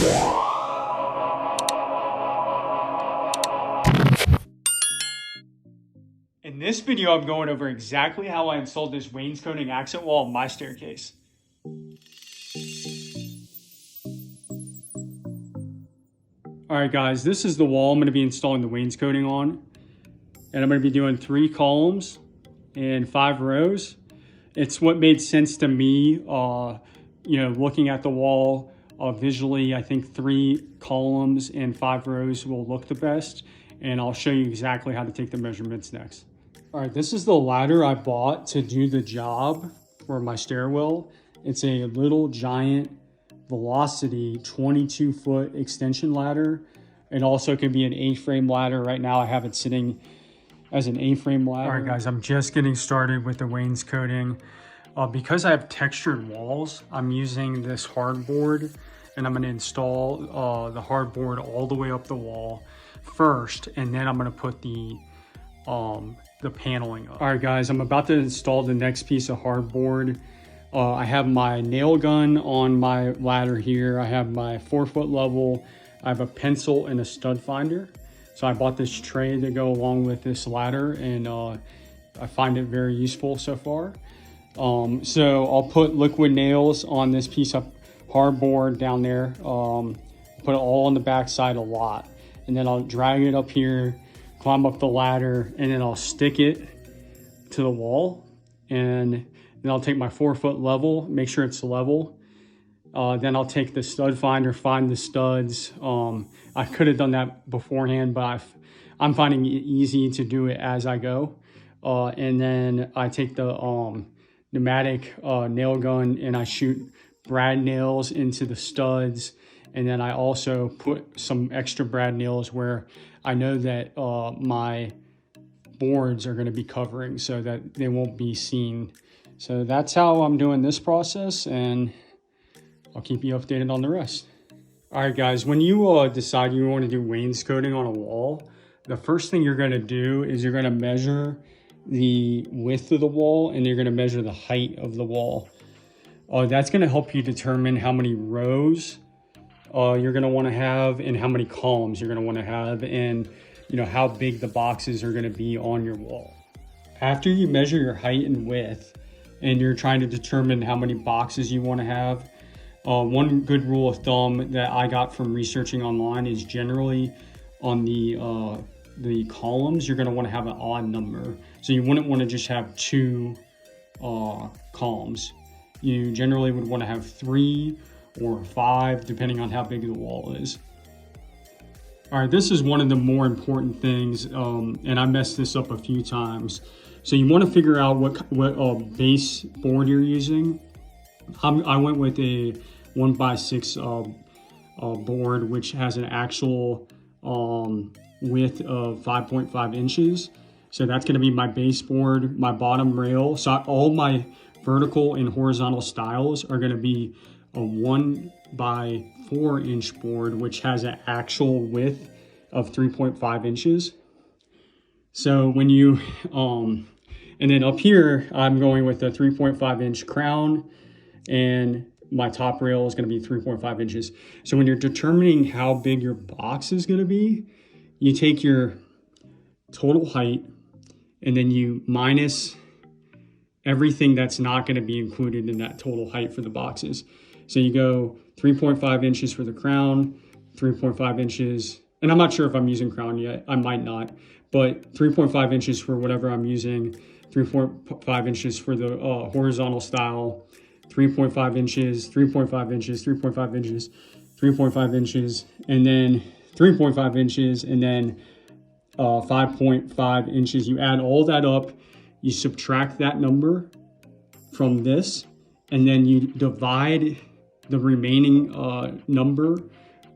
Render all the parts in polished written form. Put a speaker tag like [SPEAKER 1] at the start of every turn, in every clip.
[SPEAKER 1] In this video, I'm going over exactly how I installed this wainscoting accent wall on my staircase. Alright guys, this is the wall I'm going to be installing the wainscoting on. And I'm going to be doing 3 columns and 5 rows. It's what made sense to me, looking at the wall visually. I think 3 columns and 5 rows will look the best. And I'll show you exactly how to take the measurements next. All right, this is the ladder I bought to do the job for my stairwell. It's a little giant Velocity 22-foot extension ladder. It also can be an A-frame ladder. Right now I have it sitting as an A-frame ladder. All right guys, I'm just getting started with the wainscoting. Because I have textured walls, I'm using this hardboard, and I'm gonna install the hardboard all the way up the wall first, and then I'm gonna put the paneling up. All right guys, I'm about to install the next piece of hardboard. I have my nail gun on my ladder here. I have my 4-foot level. I have a pencil and a stud finder. So I bought this tray to go along with this ladder, and I find it very useful so far. So I'll put liquid nails on this piece of hardboard down there. Put it all on the back side a lot. And then I'll drag it up here, climb up the ladder, and then I'll stick it to the wall. And then I'll take my 4-foot level, make sure it's level. Then I'll take the stud finder, find the studs. I could have done that beforehand, but I'm finding it easy to do it as I go. And then I take the pneumatic nail gun and I shoot brad nails into the studs. And then I also put some extra brad nails where I know that my boards are going to be covering so that they won't be seen. So that's how I'm doing this process, and I'll keep you updated on the rest. All right guys, when you decide you want to do wainscoting on a wall, the first thing you're going to do is you're going to measure the width of the wall, and you're going to measure the height of the wall. That's going to help you determine how many rows you're going to want to have and how many columns you're going to want to have, and how big the boxes are going to be on your wall. After you measure your height and width and you're trying to determine how many boxes you want to have, one good rule of thumb that I got from researching online is generally on the columns, you're going to want to have an odd number. So you wouldn't want to just have 2 columns. You generally would want to have 3 or 5, depending on how big the wall is. All right, this is one of the more important things, and I messed this up a few times. So you want to figure out what baseboard you're using. I went with a 1x6 board, which has an actual width of 5.5 inches. So that's going to be my baseboard, my bottom rail. So all my vertical and horizontal stiles are going to be a 1x4 inch board, which has an actual width of 3.5 inches. So when you, and then up here, I'm going with a 3.5 inch crown, and my top rail is going to be 3.5 inches. So when you're determining how big your box is going to be, you take your total height and then you minus everything that's not going to be included in that total height for the boxes. So you go 3.5 inches for the crown, 3.5 inches, and I'm not sure if I'm using crown yet, I might not, but 3.5 inches for whatever I'm using, 3.5 inches for the horizontal style, 3.5 inches, 3.5 inches, 3.5 inches, 3.5 inches, and then 3.5 inches, and then 5.5 inches. You add all that up, you subtract that number from this, and then you divide the remaining number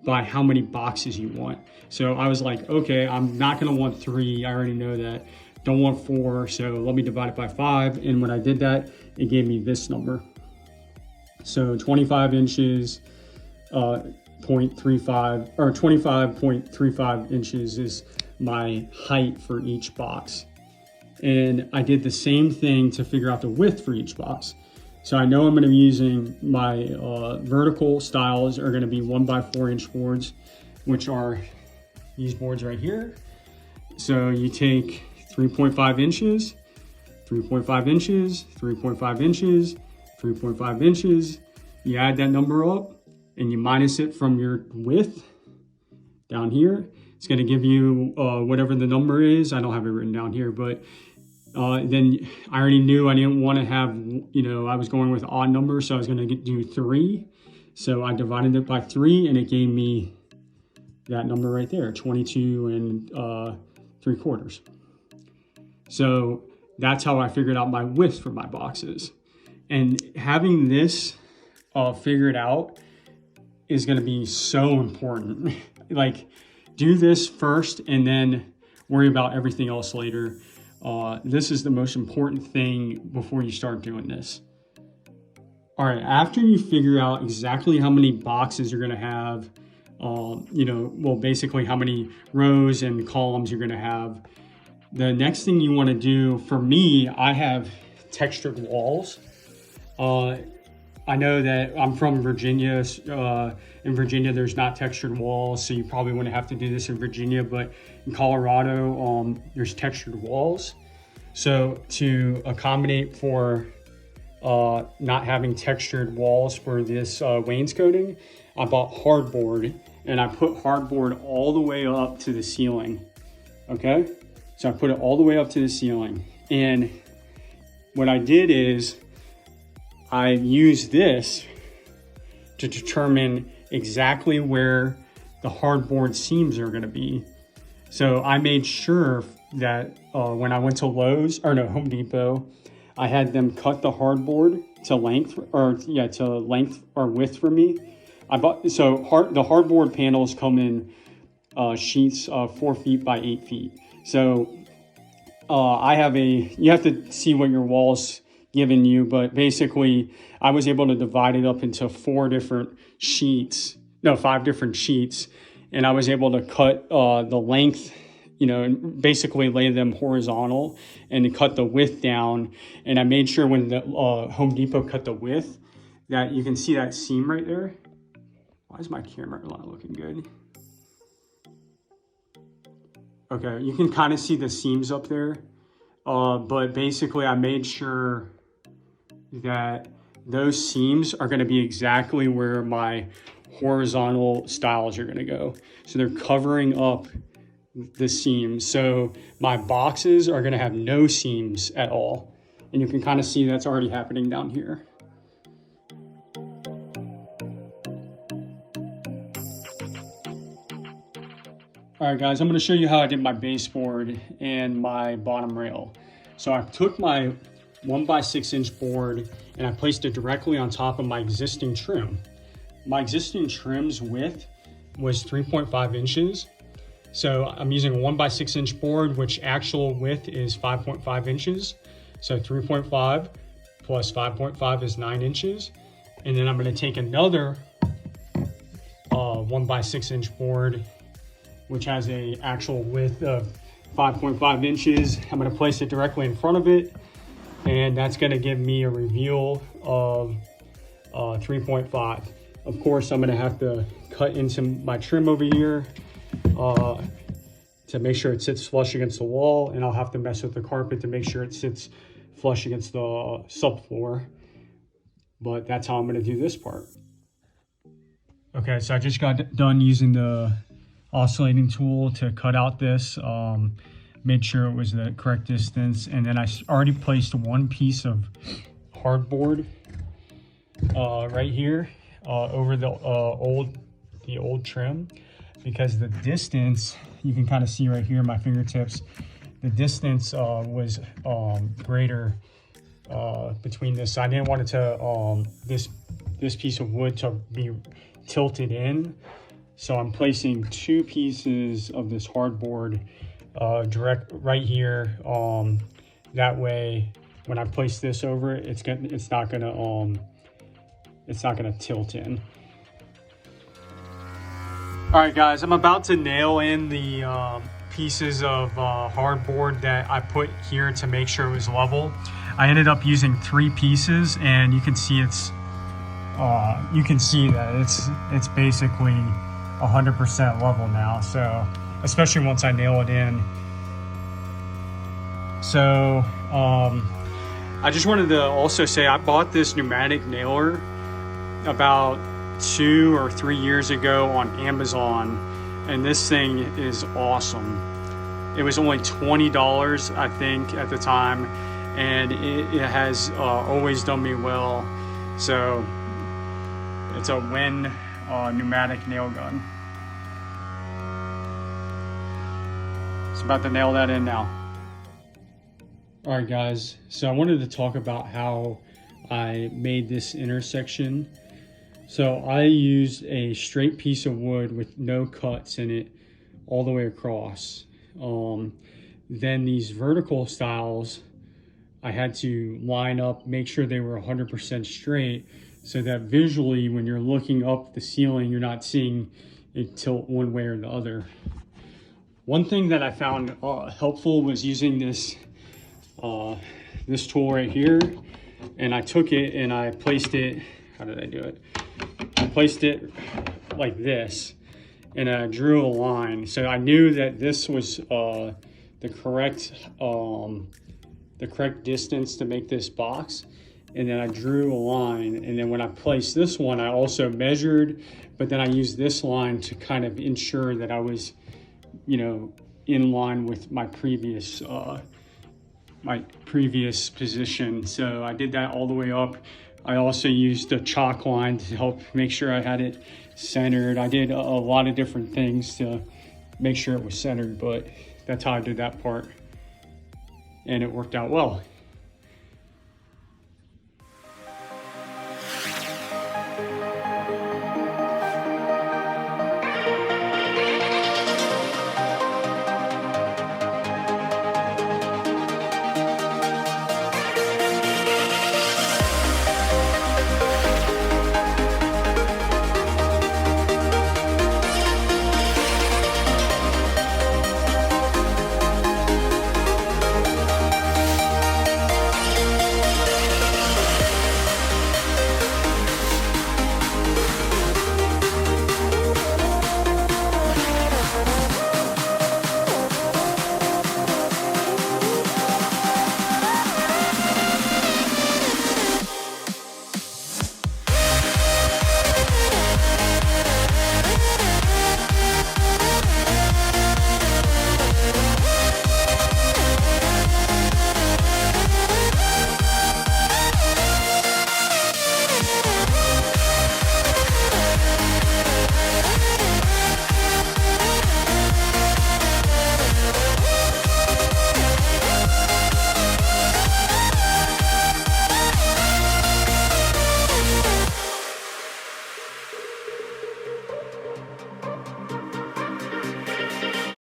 [SPEAKER 1] by how many boxes you want. So I was like, okay, I'm not gonna want 3, I already know that. Don't want 4, so let me divide it by 5. And when I did that, it gave me this number. So 25 inches, 0.35, or 25.35 inches is my height for each box. And I did the same thing to figure out the width for each box. So I know I'm going to be using my vertical styles are going to be 1x4 inch boards, which are these boards right here. So you take 3.5 inches, 3.5 inches, 3.5 inches, 3.5 inches. You add that number up and you minus it from your width down here. It's going to give you whatever the number is. I don't have it written down here, but then I already knew I didn't want to have, I was going with odd numbers, so I was going to do 3. So I divided it by 3 and it gave me that number right there, 22 3/4. So that's how I figured out my width for my boxes. And having this figured out is going to be so important. Like, do this first and then worry about everything else later. This is the most important thing before you start doing this. All right, after you figure out exactly how many boxes you're gonna have, basically how many rows and columns you're gonna have, the next thing you wanna do, for me, I have textured walls. I know that I'm from Virginia. In Virginia, there's not textured walls, so you probably wouldn't have to do this in Virginia, but in Colorado, there's textured walls. So to accommodate for not having textured walls for this wainscoting, I bought hardboard, and I put hardboard all the way up to the ceiling, okay? So I put it all the way up to the ceiling. And what I did is I used this to determine exactly where the hardboard seams are gonna be. So I made sure that when I went to Home Depot, I had them cut the hardboard to length or width for me. The hardboard panels come in sheets 4 feet by 8 feet. So you have to see what your wall's given you, but basically I was able to divide it up into 5 different sheets, and I was able to cut the length, and basically lay them horizontal and cut the width down. And I made sure when the Home Depot cut the width that you can see that seam right there. Why is my camera not looking good? Okay, you can kind of see the seams up there. But basically I made sure that those seams are going to be exactly where my horizontal stiles are going to go. So they're covering up the seams. So my boxes are going to have no seams at all. And you can kind of see that's already happening down here. All right, guys, I'm going to show you how I did my baseboard and my bottom rail. So I took my 1x6 inch board and I placed it directly on top of my existing trim. My existing trim's width was 3.5 inches. So I'm using a 1x6 inch board, which actual width is 5.5 inches. So 3.5 plus 5.5 is 9 inches. And then I'm going to take another 1x6 inch board, which has a actual width of 5.5 inches. I'm going to place it directly in front of it, and that's going to give me a reveal of 3.5. Of course, I'm going to have to cut into my trim over here to make sure it sits flush against the wall, and I'll have to mess with the carpet to make sure it sits flush against the subfloor. But that's how I'm going to do this part. Okay, so I just got done using the oscillating tool to cut out this, made sure it was the correct distance, and then I already placed one piece of hardboard right here over the old trim, because the distance, you can kind of see right here in my fingertips, the distance was greater between this. So I didn't want it to this piece of wood to be tilted in. So I'm placing 2 pieces of this hardboard direct right here. That way, when I place this over it, it's not gonna tilt in. All right, guys, I'm about to nail in the pieces of hardboard that I put here to make sure it was level. I ended up using 3 pieces, and you can see that it's basically 100% level now. So especially once I nail it in. So I just wanted to also say I bought this pneumatic nailer about 2 or 3 years ago on Amazon, and this thing is awesome. It was only $20, I think, at the time, and it has always done me well. So it's a Win pneumatic nail gun. It's about to nail that in now. All right, guys, so I wanted to talk about how I made this intersection. So I used a straight piece of wood with no cuts in it all the way across. Then these vertical stiles, I had to line up, make sure they were 100% straight, so that visually when you're looking up the ceiling, you're not seeing it tilt one way or the other. One thing that I found helpful was using this tool right here, and I took it and I placed it, how did I do it? I placed it like this, and I drew a line. So I knew that this was the correct distance to make this box. And then I drew a line. And then when I placed this one, I also measured, but then I used this line to kind of ensure that I was, in line with my previous position. So I did that all the way up. I also used a chalk line to help make sure I had it centered. I did a lot of different things to make sure it was centered, but that's how I did that part. And it worked out well.